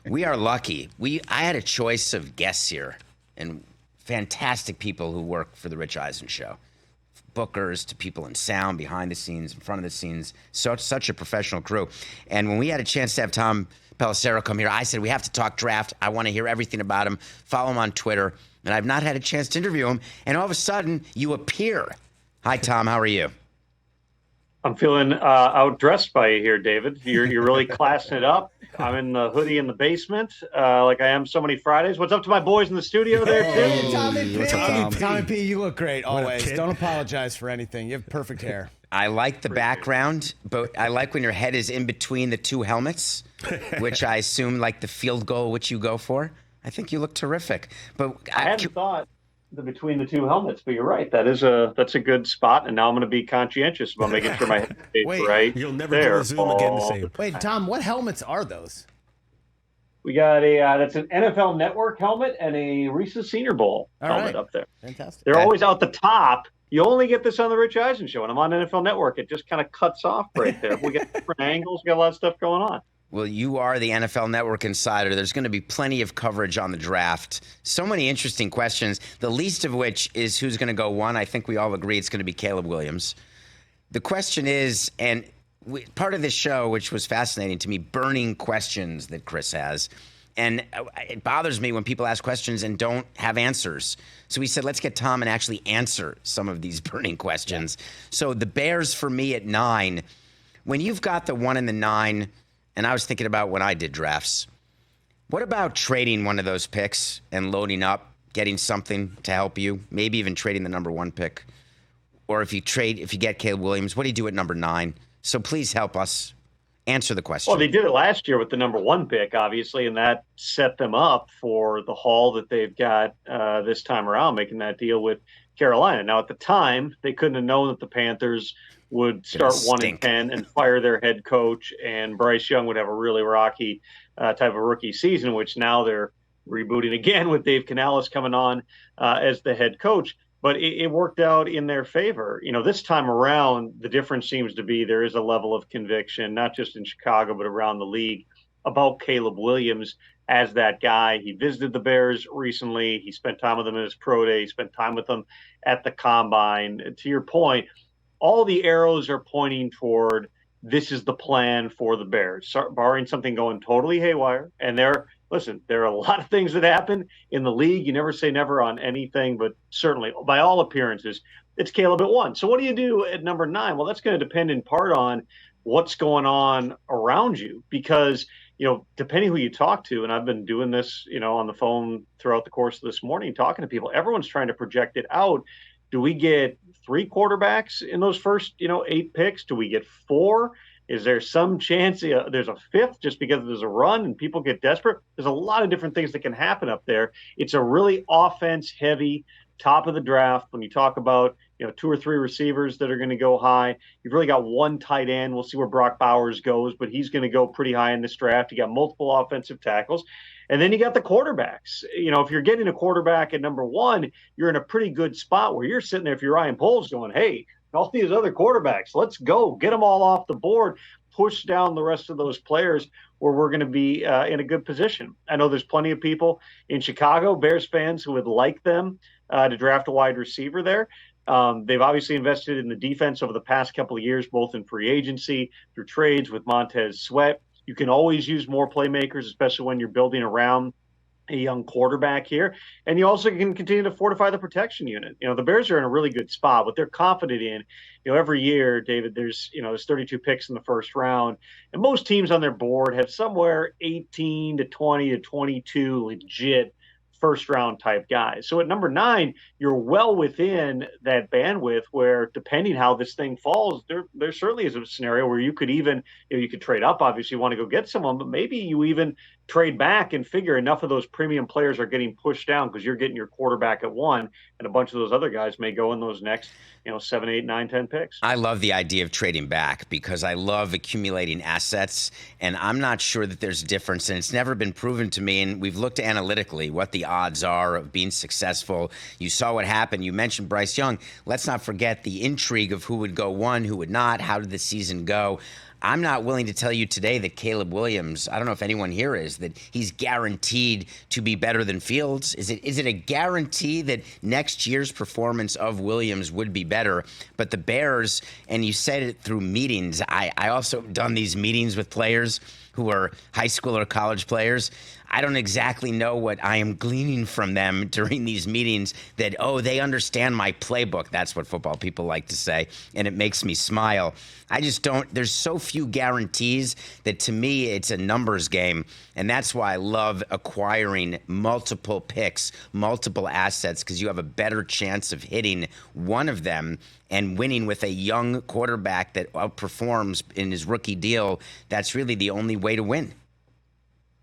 We are lucky. I had a choice of guests here, and fantastic people who work for the Rich Eisen Show. Bookers to people in sound, behind the scenes, in front of the scenes. Such a professional crew. And when we had a chance to have Tom Pelissero come here, I said, we have to talk draft. I want to hear everything about him. Follow him on Twitter. And I've not had a chance to interview him. And all of a sudden, you appear. Hi, Tom. How are you? I'm feeling outdressed by you here, David. You're really classing it up. I'm in the hoodie in the basement, like I am so many Fridays. What's up to my boys in the studio there, too? Hey, Tommy P. What's up, Tom? Tommy P, you look great always. Don't apologize for anything. You have perfect hair. I like the background, but I like when your head is in between the two helmets, which I assume like the field goal which you go for. I think you look terrific. But I hadn't thought between the two helmets, but you're right. That's a good spot, and now I'm going to be conscientious about making sure my head stays right. You'll never there. do a Zoom again the same. Wait, Tom, what helmets are those? We got that's an NFL Network helmet and a Reese's Senior Bowl helmet up there. Fantastic. They're always out the top. You only get this on the Rich Eisen Show, and I'm on NFL Network. It just kind of cuts off right there. We get different angles. We got a lot of stuff going on. Well, you are the NFL Network insider. There's going to be plenty of coverage on the draft. So many interesting questions, the least of which is who's going to go one. I think we all agree it's going to be Caleb Williams. The question is, and part of this show, which was fascinating to me, burning questions that Chris has. And it bothers me when people ask questions and don't have answers. So we said, let's get Tom and actually answer some of these burning questions. Yeah. So the Bears for me at 9, when you've got the 1 and the 9, and I was thinking about when I did drafts, what about trading one of those picks and loading up, getting something to help you, maybe even trading the number 1 pick? Or if you get Caleb Williams, what do you do at number 9? So please help us answer the question. Well, they did it last year with the number 1 pick, obviously, and that set them up for the haul that they've got this time around, making that deal with Carolina. Now, at the time, they couldn't have known that the Panthers would start 1-10 and fire their head coach, and Bryce Young would have a really rocky type of rookie season, which now they're rebooting again with Dave Canales coming on as the head coach. But it worked out in their favor. You know, this time around, the difference seems to be there is a level of conviction, not just in Chicago, but around the league, about Caleb Williams as that guy. He visited the Bears recently. He spent time with them in his pro day. He spent time with them at the combine. To your point, all the arrows are pointing toward this is the plan for the Bears, barring something going totally haywire. And there are a lot of things that happen in the league. You never say never on anything, but certainly, by all appearances, it's Caleb at 1. So what do you do at number 9? Well, that's going to depend in part on what's going on around you, because, you know, depending who you talk to, and I've been doing this, you know, on the phone throughout the course of this morning, talking to people, everyone's trying to project it out. Do we get 3 quarterbacks in those first, 8 picks? Do we get 4? Is there some chance there's a 5th just because there's a run and people get desperate? There's a lot of different things that can happen up there. It's a really offense-heavy top of the draft. When you talk about 2 or 3 receivers that are going to go high, you've really got 1 tight end. We'll see where Brock Bowers goes, but he's going to go pretty high in this draft. You got multiple offensive tackles. And then you got the quarterbacks. If you're getting a quarterback at number 1, you're in a pretty good spot where you're sitting there, if you're Ryan Poles, going, hey, all these other quarterbacks, let's go. Get them all off the board. Push down the rest of those players where we're going to be in a good position. I know there's plenty of people in Chicago, Bears fans, who would like them to draft a wide receiver there. They've obviously invested in the defense over the past couple of years, both in free agency, through trades with Montez Sweat. You can always use more playmakers, especially when you're building around a young quarterback here. And you also can continue to fortify the protection unit. The Bears are in a really good spot. What they're confident in, every year, David, there's 32 picks in the first round. And most teams on their board have somewhere 18 to 20 to 22 legit first round type guys. So at number 9, you're well within that bandwidth where, depending how this thing falls, there certainly is a scenario where you could even, you could trade up. Obviously, you want to go get someone, but maybe you even trade back and figure enough of those premium players are getting pushed down because you're getting your quarterback at 1, and a bunch of those other guys may go in those next 7, 8, 9, 10 picks. I love the idea of trading back because I love accumulating assets, and I'm not sure that there's a difference, and it's never been proven to me, and we've looked analytically what the odds are of being successful. You saw what happened. You mentioned Bryce Young. Let's not forget the intrigue of who would go 1, who would not. How did the season go? I'm not willing to tell you today that Caleb Williams, I don't know if anyone here is, that he's guaranteed to be better than Fields. Is it a guarantee that next year's performance of Williams would be better? But the Bears, and you said it through meetings, I also done these meetings with players who are high school or college players. I don't exactly know what I am gleaning from them during these meetings that, they understand my playbook. That's what football people like to say, and it makes me smile. I just don't, there's so few guarantees that to me it's a numbers game, and that's why I love acquiring multiple picks, multiple assets, because you have a better chance of hitting one of them and winning with a young quarterback that outperforms in his rookie deal. That's really the only way to win.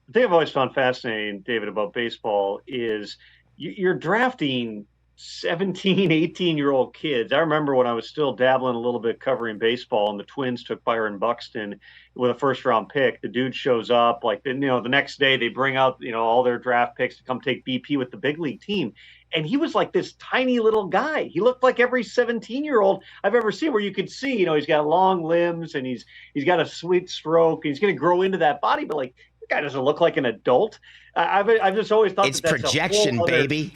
The thing I've always found fascinating, David, about baseball is you're drafting 17, 18-year-old kids. I remember when I was still dabbling a little bit covering baseball and the Twins took Byron Buxton with a first-round pick. The dude shows up, the next day they bring out, all their draft picks to come take BP with the big league team. And he was like this tiny little guy. He looked like every 17-year-old I've ever seen, where you could see, he's got long limbs and he's got a sweet stroke. He's going to grow into that body, but the guy doesn't look like an adult. I've just always thought it's that's projection, baby.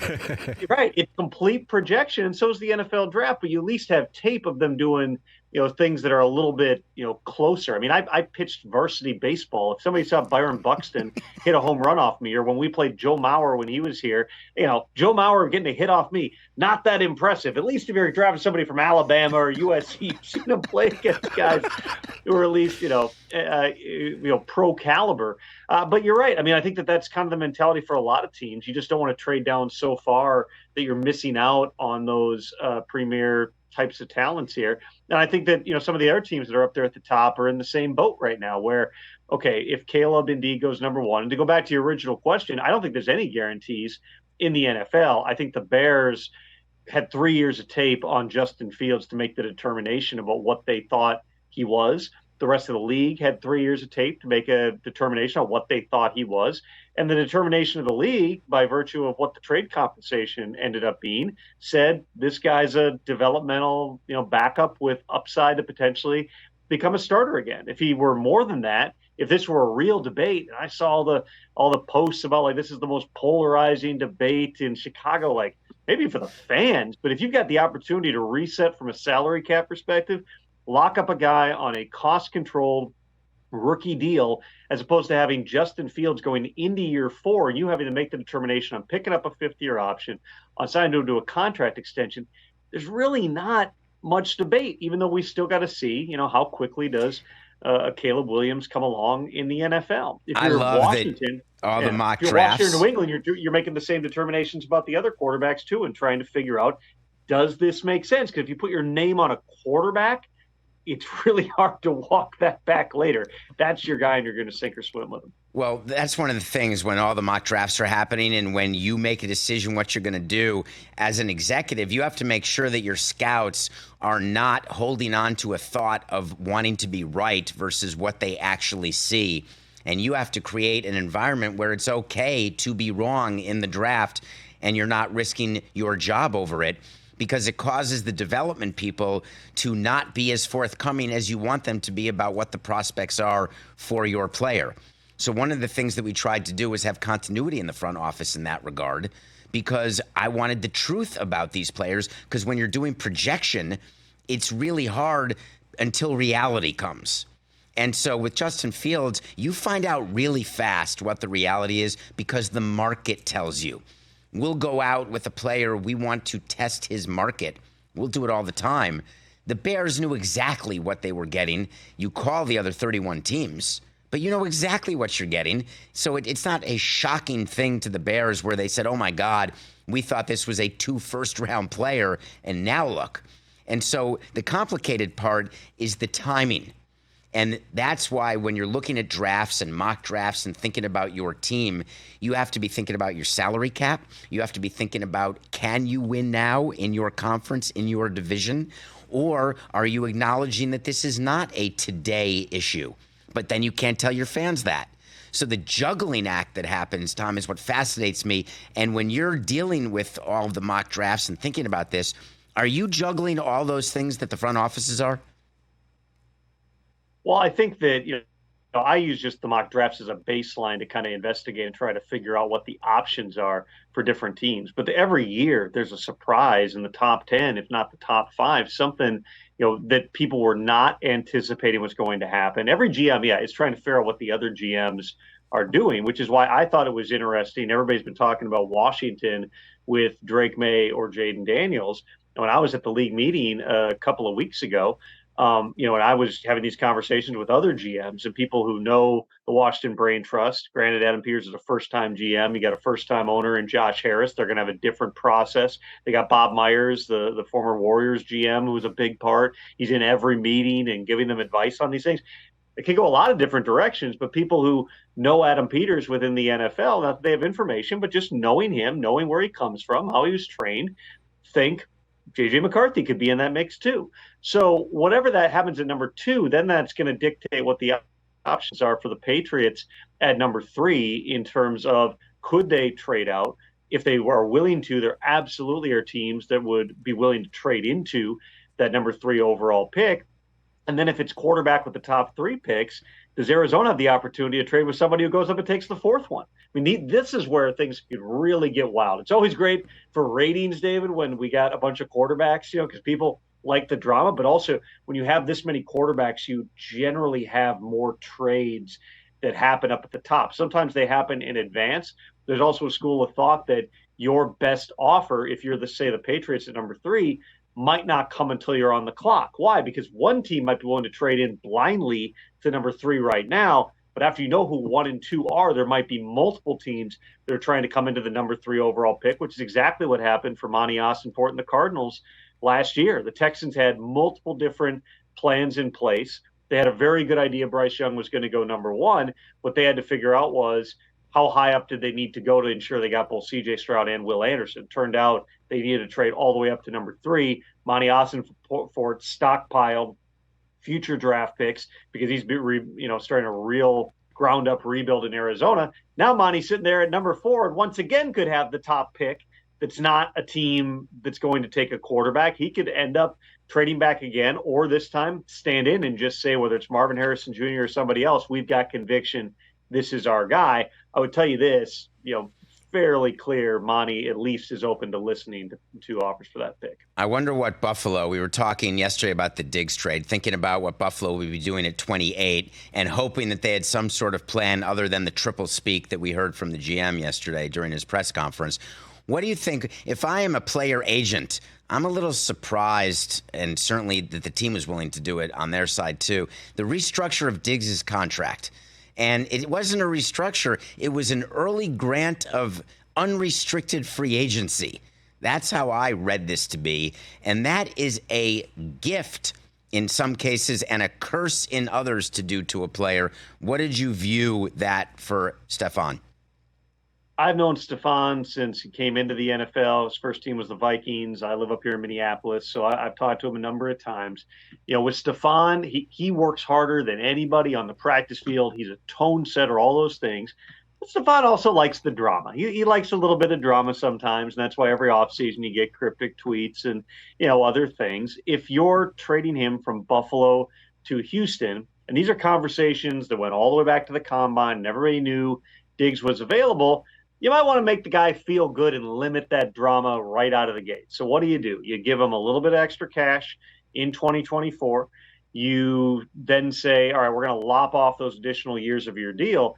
Right. It's complete projection. And so is the NFL draft, but you at least have tape of them doing, things that are a little bit, closer. I mean, I pitched varsity baseball. If somebody saw Byron Buxton hit a home run off me, or when we played Joe Mauer when he was here, Joe Mauer getting a hit off me, not that impressive. At least if you're drafting somebody from Alabama or USC, you've seen them play against guys who are at least, pro caliber. But you're right. I mean, I think that's kind of the mentality for a lot of teams. You just don't want to trade down so far that you're missing out on those premier types of talents here. And I think that, some of the other teams that are up there at the top are in the same boat right now where, okay, if Caleb indeed goes number one, and to go back to your original question, I don't think there's any guarantees in the NFL. I think the Bears had 3 years of tape on Justin Fields to make the determination about what they thought he was. The rest of the league had 3 years of tape to make a determination on what they thought he was. And the determination of the league, by virtue of what the trade compensation ended up being, said this guy's a developmental, backup with upside to potentially become a starter again. If he were more than that, if this were a real debate, and I saw all the posts about this is the most polarizing debate in Chicago, maybe for the fans, but if you've got the opportunity to reset from a salary cap perspective, lock up a guy on a cost-controlled rookie deal, as opposed to having Justin Fields going into year 4 and you having to make the determination on picking up a fifth-year option, on signing him to a contract extension. There's really not much debate, even though we still got to see, how quickly does Caleb Williams come along in the NFL. If you're Washington, the mock if you're drafts. Washington or New England, you're making the same determinations about the other quarterbacks too, and trying to figure out, does this make sense? Because if you put your name on a quarterback, it's really hard to walk that back later. That's your guy, and you're going to sink or swim with him. Well, that's one of the things when all the mock drafts are happening and when you make a decision what you're going to do as an executive, you have to make sure that your scouts are not holding on to a thought of wanting to be right versus what they actually see. And you have to create an environment where it's okay to be wrong in the draft and you're not risking your job over it, because it causes the development people to not be as forthcoming as you want them to be about what the prospects are for your player. So one of the things that we tried to do was have continuity in the front office in that regard, because I wanted the truth about these players, because when you're doing projection, it's really hard until reality comes. And so with Justin Fields, you find out really fast what the reality is because the market tells you. We'll go out with a player, we want to test his market. We'll do it all the time. The Bears knew exactly what they were getting. You call the other 31 teams, but you know exactly what you're getting. So it's not a shocking thing to the Bears where they said, oh my God, we thought this was a 2 first-round player, and now look. And so the complicated part is the timing. And that's why when you're looking at drafts and mock drafts and thinking about your team, you have to be thinking about your salary cap. You have to be thinking about, can you win now in your conference, in your division? Or are you acknowledging that this is not a today issue? But then you can't tell your fans that. So the juggling act that happens, Tom, is what fascinates me. And when you're dealing with all of the mock drafts and thinking about this, are you juggling all those things that the front offices are? Well, I think that, I use just the mock drafts as a baseline to kind of investigate and try to figure out what the options are for different teams. But every year there's a surprise in the top 10, if not the top 5, something, that people were not anticipating was going to happen. Every GM, is trying to figure out what the other GMs are doing, which is why I thought it was interesting. Everybody's been talking about Washington with Drake May or Jaden Daniels. When I was at the league meeting a couple of weeks ago, and I was having these conversations with other GMs and people who know the Washington Brain Trust. Granted, Adam Peters is a first-time GM. You got a first-time owner in Josh Harris. They're going to have a different process. They got Bob Myers, the former Warriors GM, who was a big part. He's in every meeting and giving them advice on these things. It can go a lot of different directions, but people who know Adam Peters within the NFL, not that they have information, but just knowing him, knowing where he comes from, how he was trained, think J.J. McCarthy could be in that mix too. So whatever that happens at number 2, then that's going to dictate what the options are for the Patriots at number 3 in terms of could they trade out. If they are willing to, there absolutely are teams that would be willing to trade into that number 3 overall pick. And then if it's quarterback with the top 3 picks, does Arizona have the opportunity to trade with somebody who goes up and takes the 4th one? I mean, this is where things could really get wild. It's always great for ratings, David, when we got a bunch of quarterbacks, because people like the drama. But also, when you have this many quarterbacks, you generally have more trades that happen up at the top. Sometimes they happen in advance. There's also a school of thought that your best offer, if you're the Patriots at number 3, might not come until you're on the clock. Why? Because one team might be willing to trade in blindly to number 3 right now, but after you know who 1 and 2 are, there might be multiple teams that are trying to come into the number 3 overall pick, which is exactly what happened for Monty Ossenfort and the Cardinals last year. The Texans had multiple different plans in place. They had a very good idea Bryce Young was going to go number 1. What they had to figure out was how high up did they need to go to ensure they got both C.J. Stroud and Will Anderson. Turned out they needed to trade all the way up to number 3. Monty Ossenfort stockpiled future draft picks because he's starting a real ground up rebuild in Arizona. Now Monty's sitting there at number 4 and once again could have the top pick. That's not a team that's going to take a quarterback. He could end up trading back again, or this time stand in and just say, whether it's Marvin Harrison Jr. or somebody else, we've got conviction. This is our guy. I would tell you this, fairly clear Monty at least is open to listening to offers for that pick. I wonder what Buffalo, we were talking yesterday about the Diggs trade, thinking about what Buffalo would be doing at 28 and hoping that they had some sort of plan other than the triple speak that we heard from the GM yesterday during his press conference. What do you think? If I am a player agent, I'm a little surprised, and certainly that the team was willing to do it on their side too, the restructure of Diggs' contract. And it wasn't a restructure. It was an early grant of unrestricted free agency. That's how I read this to be. And that is a gift in some cases and a curse in others to do to a player. What did you view that for Stefon? I've known Stefon since he came into the NFL. His first team was the Vikings. I live up here in Minneapolis, so I've talked to him a number of times. With Stefon, he works harder than anybody on the practice field. He's a tone setter, all those things. But Stefon also likes the drama. He likes a little bit of drama sometimes, and that's why every offseason you get cryptic tweets and other things. If you're trading him from Buffalo to Houston, and these are conversations that went all the way back to the combine, and everybody knew Diggs was available, you might want to make the guy feel good and limit that drama right out of the gate. So what do? You give him a little bit of extra cash in 2024. You then say, all right, we're going to lop off those additional years of your deal.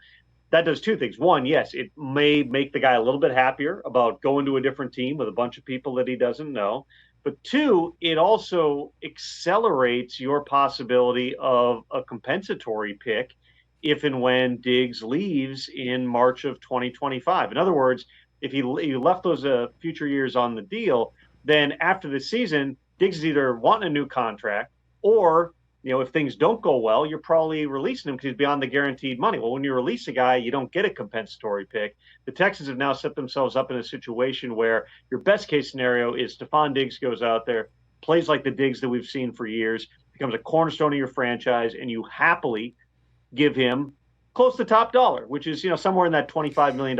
That does 2 things. One, yes, it may make the guy a little bit happier about going to a different team with a bunch of people that he doesn't know. But 2, it also accelerates your possibility of a compensatory pick if and when Diggs leaves in March of 2025. In other words, if you left those future years on the deal, then after the season, Diggs is either wanting a new contract or, if things don't go well, you're probably releasing him because he's beyond the guaranteed money. Well, when you release a guy, you don't get a compensatory pick. The Texans have now set themselves up in a situation where your best case scenario is Stefon Diggs goes out there, plays like the Diggs that we've seen for years, becomes a cornerstone of your franchise, and you happily give him close to top dollar, which is, somewhere in that $25 million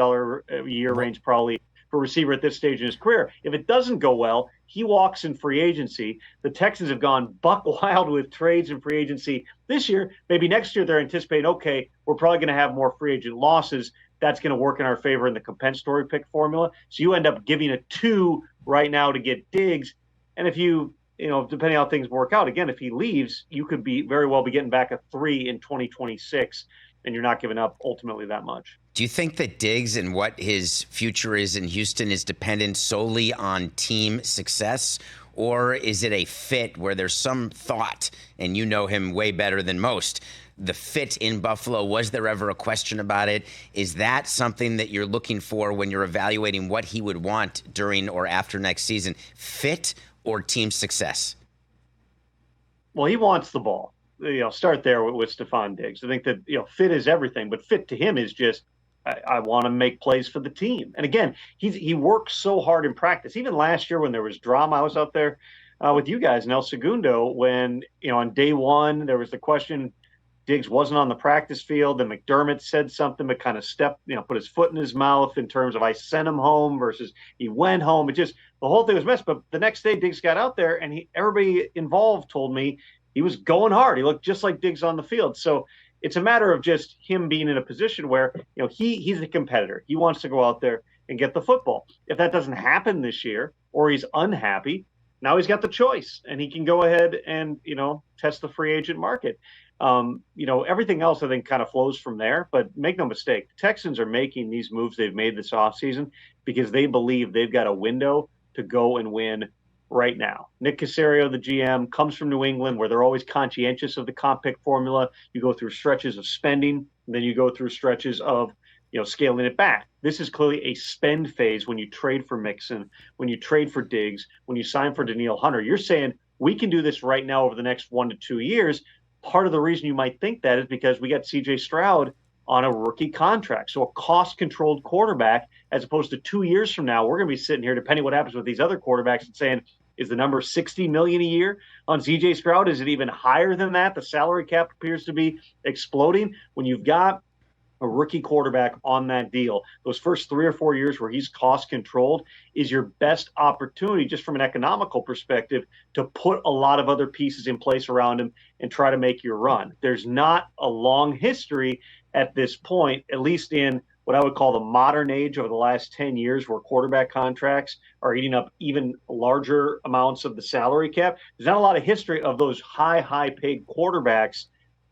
a year range, probably for a receiver at this stage in his career. If it doesn't go well, he walks in free agency. The Texans have gone buck wild with trades and free agency this year. Maybe next year they're anticipating, okay, we're probably going to have more free agent losses. That's going to work in our favor in the compensatory pick formula. So you end up giving a 2 right now to get Diggs. And if depending on how things work out, again, if he leaves, you could very well be getting back a 3 in 2026, and you're not giving up ultimately that much. Do you think that Diggs and what his future is in Houston is dependent solely on team success? Or is it a fit where there's some thought, and you know him way better than most, the fit in Buffalo? Was there ever a question about it? Is that something that you're looking for when you're evaluating what he would want during or after next season? Fit or team success? Well, he wants the ball. Start there with Stefon Diggs. I think that, fit is everything, but fit to him is just, I want to make plays for the team. And again, he works so hard in practice. Even last year when there was drama, I was out there with you guys in El Segundo when, on day one, there was the question, Diggs wasn't on the practice field, and McDermott said something, but kind of put his foot in his mouth in terms of I sent him home versus he went home. It just, the whole thing was messed. But the next day, Diggs got out there, and everybody involved told me he was going hard. He looked just like Diggs on the field. So it's a matter of just him being in a position where, he's a competitor. He wants to go out there and get the football. If that doesn't happen this year, or he's unhappy, now he's got the choice, and he can go ahead and, test the free agent market. Everything else I think kind of flows from there, but make no mistake, the Texans are making these moves they've made this offseason because they believe they've got a window to go and win right now. Nick Caserio, the GM, comes from New England where they're always conscientious of the comp pick formula. You go through stretches of spending, and then you go through stretches of, scaling it back. This is clearly a spend phase when you trade for Mixon, when you trade for Diggs, when you sign for Danielle Hunter. You're saying we can do this right now over the next 1 to 2 years. Part of the reason you might think that is because we got CJ Stroud on a rookie contract. So a cost-controlled quarterback, as opposed to 2 years from now, we're going to be sitting here, depending what happens with these other quarterbacks, and saying, is the number $60 million a year on CJ Stroud? Is it even higher than that? The salary cap appears to be exploding. When you've got a rookie quarterback on that deal, those first 3 or 4 years where he's cost controlled is your best opportunity, just from an economical perspective, to put a lot of other pieces in place around him and try to make your run. There's not a long history at this point, at least in what I would call the modern age over the last 10 years, where quarterback contracts are eating up even larger amounts of the salary cap. There's not a lot of history of those high paid quarterbacks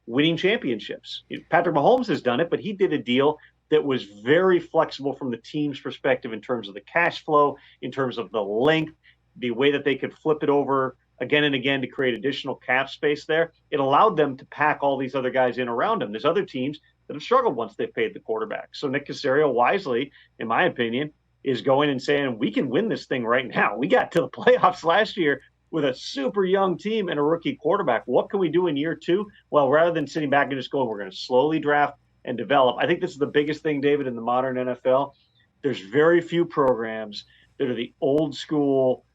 winning championships. Patrick Mahomes has done it, but he did a deal that was very flexible from the team's perspective in terms of the cash flow, in terms of the length, the way that they could flip it over again and again to create additional cap space there. It allowed them to pack all these other guys in around them. There's other teams that have struggled once they've paid the quarterback. So Nick Caserio, wisely, in my opinion, is going and saying, we can win this thing right now. We got to the playoffs last year with a super young team and a rookie quarterback. What can we do in year 2? Well, rather than sitting back and just going, we're going to slowly draft and develop. I think this is the biggest thing, David, in the modern NFL. There's very few programs that are the old school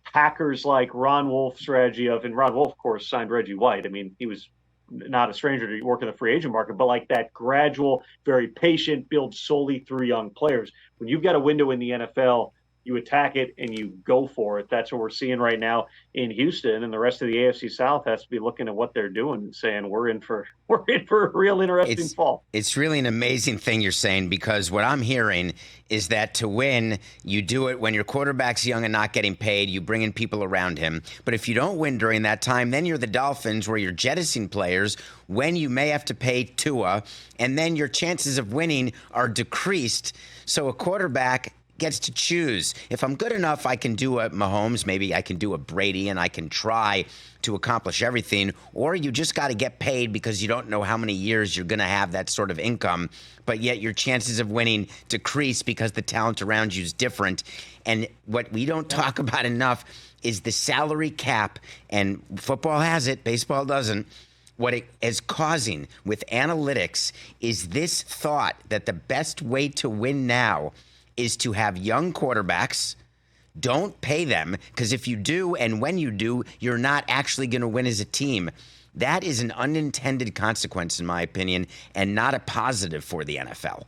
Packers like Ron Wolf strategy of, and Ron Wolf, of course, signed Reggie White. I mean, he was not a stranger to work in the free agent market, but like that gradual, very patient build solely through young players. When you've got a window in the NFL, you attack it and you go for it. That's what we're seeing right now in Houston, and the rest of the AFC South has to be looking at what they're doing and saying we're in for a real interesting fall. It's really an amazing thing you're saying, because what I'm hearing is that to win, you do it when your quarterback's young and not getting paid. You bring in people around him. But if you don't win during that time, then you're the Dolphins, where you're jettisoning players when you may have to pay Tua, and then your chances of winning are decreased. So a quarterback gets to choose. If I'm good enough, I can do a Mahomes, maybe I can do a Brady, and I can try to accomplish everything. Or you just got to get paid because you don't know how many years you're going to have that sort of income, but yet your chances of winning decrease because the talent around you is different. And what we don't talk about enough is the salary cap, and football has it, baseball doesn't. What it is causing with analytics is this thought that the best way to win now is to have young quarterbacks. Don't pay them, because if you do, and when you do, you're not actually going to win as a team. That is an unintended consequence, in my opinion, and not a positive for the NFL.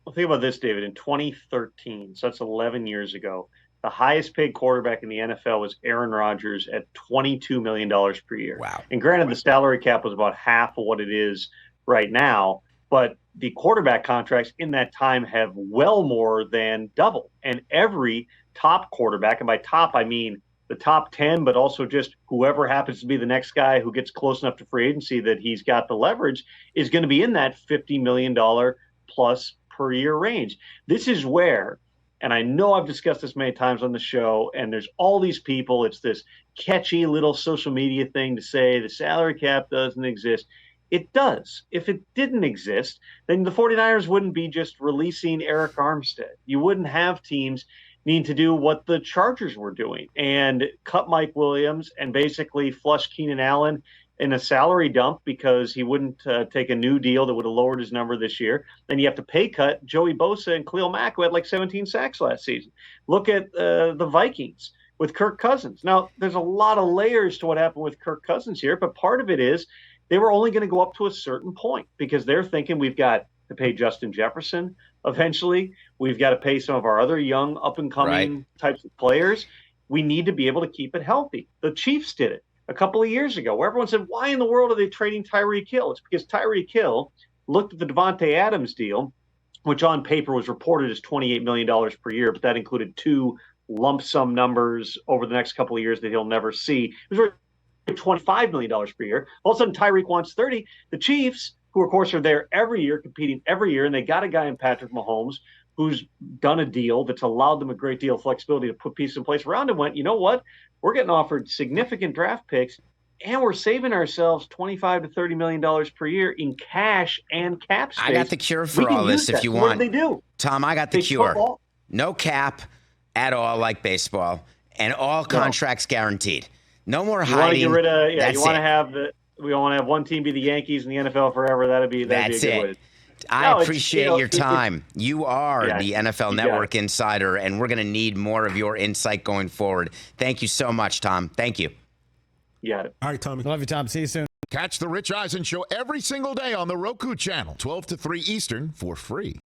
Well, think about this, David. In 2013, so that's 11 years ago, the highest paid quarterback in the NFL was Aaron Rodgers at $22 million per year. Wow. And granted, the salary cap was about half of what it is right now, but the quarterback contracts in that time have well more than doubled. And every top quarterback, and by top, I mean the top 10, but also just whoever happens to be the next guy who gets close enough to free agency that he's got the leverage, is going to be in that $50 million plus per year range. This is where, and I know I've discussed this many times on the show, and there's all these people, it's this catchy little social media thing to say the salary cap doesn't exist. It does. If it didn't exist, then the 49ers wouldn't be just releasing Eric Armstead. You wouldn't have teams needing to do what the Chargers were doing and cut Mike Williams and basically flush Keenan Allen in a salary dump because he wouldn't take a new deal that would have lowered his number this year. Then you have to pay cut Joey Bosa and Khalil Mack, who had like 17 sacks last season. Look at the Vikings with Kirk Cousins. Now, there's a lot of layers to what happened with Kirk Cousins here, but part of it is they were only going to go up to a certain point because they're thinking we've got to pay Justin Jefferson eventually. We've got to pay some of our other young up-and-coming types of players. We need to be able to keep it healthy. The Chiefs did it a couple of years ago, where everyone said, why in the world are they trading Tyreek Hill? It's because Tyreek Hill looked at the Devontae Adams deal, which on paper was reported as $28 million per year, but that included 2 lump sum numbers over the next couple of years that he'll never see. It was $25 million per year. All of a sudden, Tyreek wants 30. The Chiefs, who of course are there every year, competing every year, and they got a guy in Patrick Mahomes who's done a deal that's allowed them a great deal of flexibility to put pieces in place around him, went, you know what? We're getting offered significant draft picks, and we're saving ourselves $25 to $30 million per year in cash and cap space. I got the cure for all this if you want. What did they do? Tom, I got the cure. No cap at all, like baseball, and all contracts guaranteed. No more hiding. You want to get rid of, you want to have we want to have one team be the Yankees in the NFL forever. That'd be a good way. I appreciate your time. You are the NFL Network insider, and we're going to need more of your insight going forward. Thank you so much, Tom. Thank you. You got it. All right, Tommy. Love you, Tom. See you soon. Catch the Rich Eisen Show every single day on the Roku channel, 12 to 3 Eastern, for free.